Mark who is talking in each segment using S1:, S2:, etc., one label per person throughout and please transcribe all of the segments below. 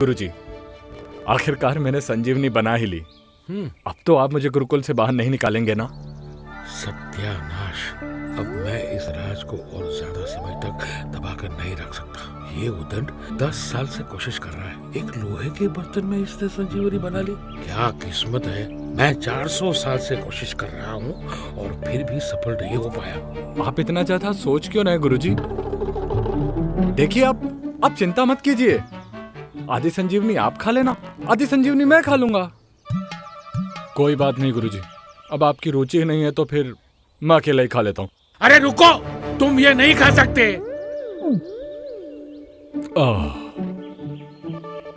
S1: गुरुजी, आखिरकार मैंने संजीवनी बना ही ली। अब तो आप मुझे गुरुकुल से बाहर नहीं निकालेंगे ना?
S2: सत्यानाश, अब मैं इस राज को और ज्यादा समय तक दबाकर नहीं रख सकता। ये उदंड 10 साल से कोशिश कर रहा है, एक लोहे के बर्तन में इसने संजीवनी बना ली। क्या किस्मत है, मैं 400 साल से कोशिश कर रहा हूँ और फिर भी सफल नहीं हो पाया।
S1: आप इतना ज्यादा सोच क्यों रहे गुरुजी? देखिए, आप चिंता मत कीजिए। आधी संजीवनी आप खा लेना, आधी संजीवनी मैं खा लूंगा। कोई बात नहीं गुरुजी, अब आपकी रुचि ही नहीं है तो फिर मैं अकेला ही खा लेता हूँ।
S2: अरे रुको, तुम ये नहीं खा सकते।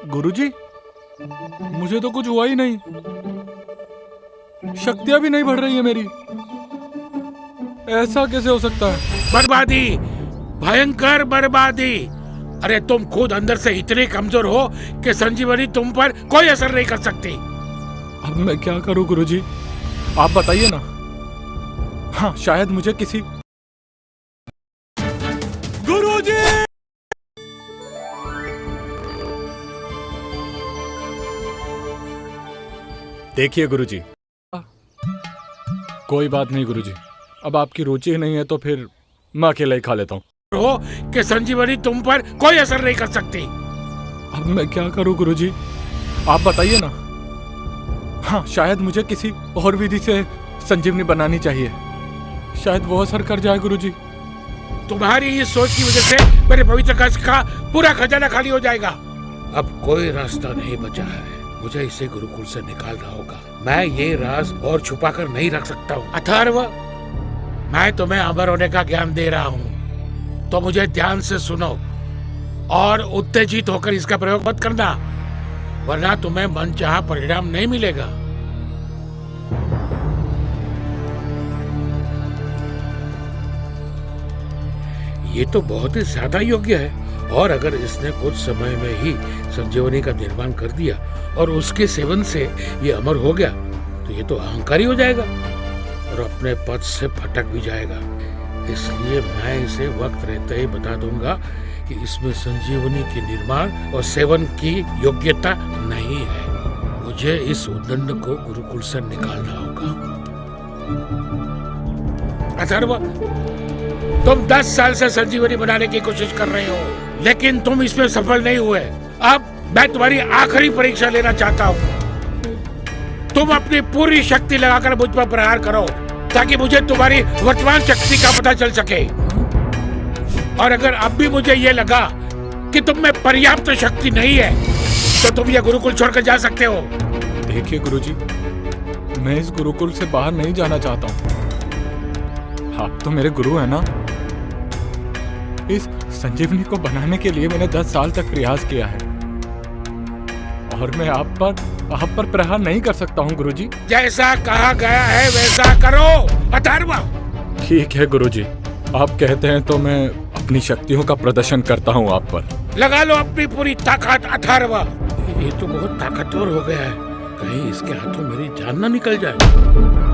S1: गुरुजी, मुझे तो कुछ हुआ ही नहीं, शक्तियां भी नहीं बढ़ रही है मेरी। ऐसा कैसे हो सकता है?
S2: बर्बादी, भयंकर बर्बादी। अरे तुम खुद अंदर से इतने कमजोर हो कि संजीवनी तुम पर कोई असर नहीं कर सकती।
S1: अब मैं क्या करूं गुरुजी, आप बताइए ना। हाँ, शायद मुझे किसी गुरुजी। देखिए गुरुजी, कोई बात नहीं गुरुजी, अब आपकी रुचि ही नहीं है तो फिर मैं अकेला ही खा लेता हूँ।
S2: हो कि संजीवनी तुम पर कोई असर नहीं कर सकती।
S1: अब मैं क्या करूं गुरुजी, आप बताइए ना। हाँ, शायद मुझे किसी और विधि से संजीवनी बनानी चाहिए, शायद वो असर कर जाए गुरुजी।
S2: तुम्हारी इस सोच की वजह से मेरे पवित्र कक्ष का पूरा खजाना खाली हो जाएगा। अब कोई रास्ता नहीं बचा है, मुझे इसे गुरुकुल से निकालना होगा। मैं ये राज और छुपा कर नहीं रख सकता हूँ। अथर्व, मैं तुम्हें अमर होने का ज्ञान दे रहा हूँ, तो मुझे ध्यान से सुनो और उत्तेजित होकर इसका प्रयोग मत करना, वरना तुम्हें मनचाहा परिणाम नहीं मिलेगा। ये तो बहुत ही ज्यादा योग्य है, और अगर इसने कुछ समय में ही संजीवनी का निर्माण कर दिया और उसके सेवन से ये अमर हो गया तो ये तो अहंकारी हो जाएगा और अपने पद से भटक भी जाएगा। इसलिए मैं इसे वक्त रहते ही बता दूंगा कि इसमें संजीवनी के निर्माण और सेवन की योग्यता नहीं है। मुझे इस उद्दंड को गुरुकुल से निकालना होगा। अथर्व, तुम 10 साल से संजीवनी बनाने की कोशिश कर रहे हो, लेकिन तुम इसमें सफल नहीं हुए। अब मैं तुम्हारी आखिरी परीक्षा लेना चाहता हूँ। तुम अपनी पूरी शक्ति लगाकर मुझ पर प्रहार करो, ताकि मुझे तुम्हारी वर्तमान शक्ति का पता चल सके। और अगर अब भी मुझे ये लगा कि तुम में पर्याप्त शक्ति नहीं है, तो तुम ये गुरुकुल छोड़कर जा सकते हो।
S1: देखिए गुरुजी, मैं इस गुरुकुल से बाहर नहीं जाना चाहता हूँ। आप तो मेरे गुरु हैं ना। इस संजीवनी को बनाने के लिए मैंने 10 साल तक प्रयास किया है और मैं आप पर प्रहार नहीं कर सकता हूँ गुरुजी।
S2: जैसा कहा गया है वैसा करो अथर्व।
S1: ठीक है गुरुजी, आप कहते हैं तो मैं अपनी शक्तियों का प्रदर्शन करता हूँ आप पर।
S2: लगा लो अपनी पूरी ताकत अथर्व। ये तो बहुत ताकतवर हो गया है, कहीं इसके हाथों मेरी जान ना निकल जाए।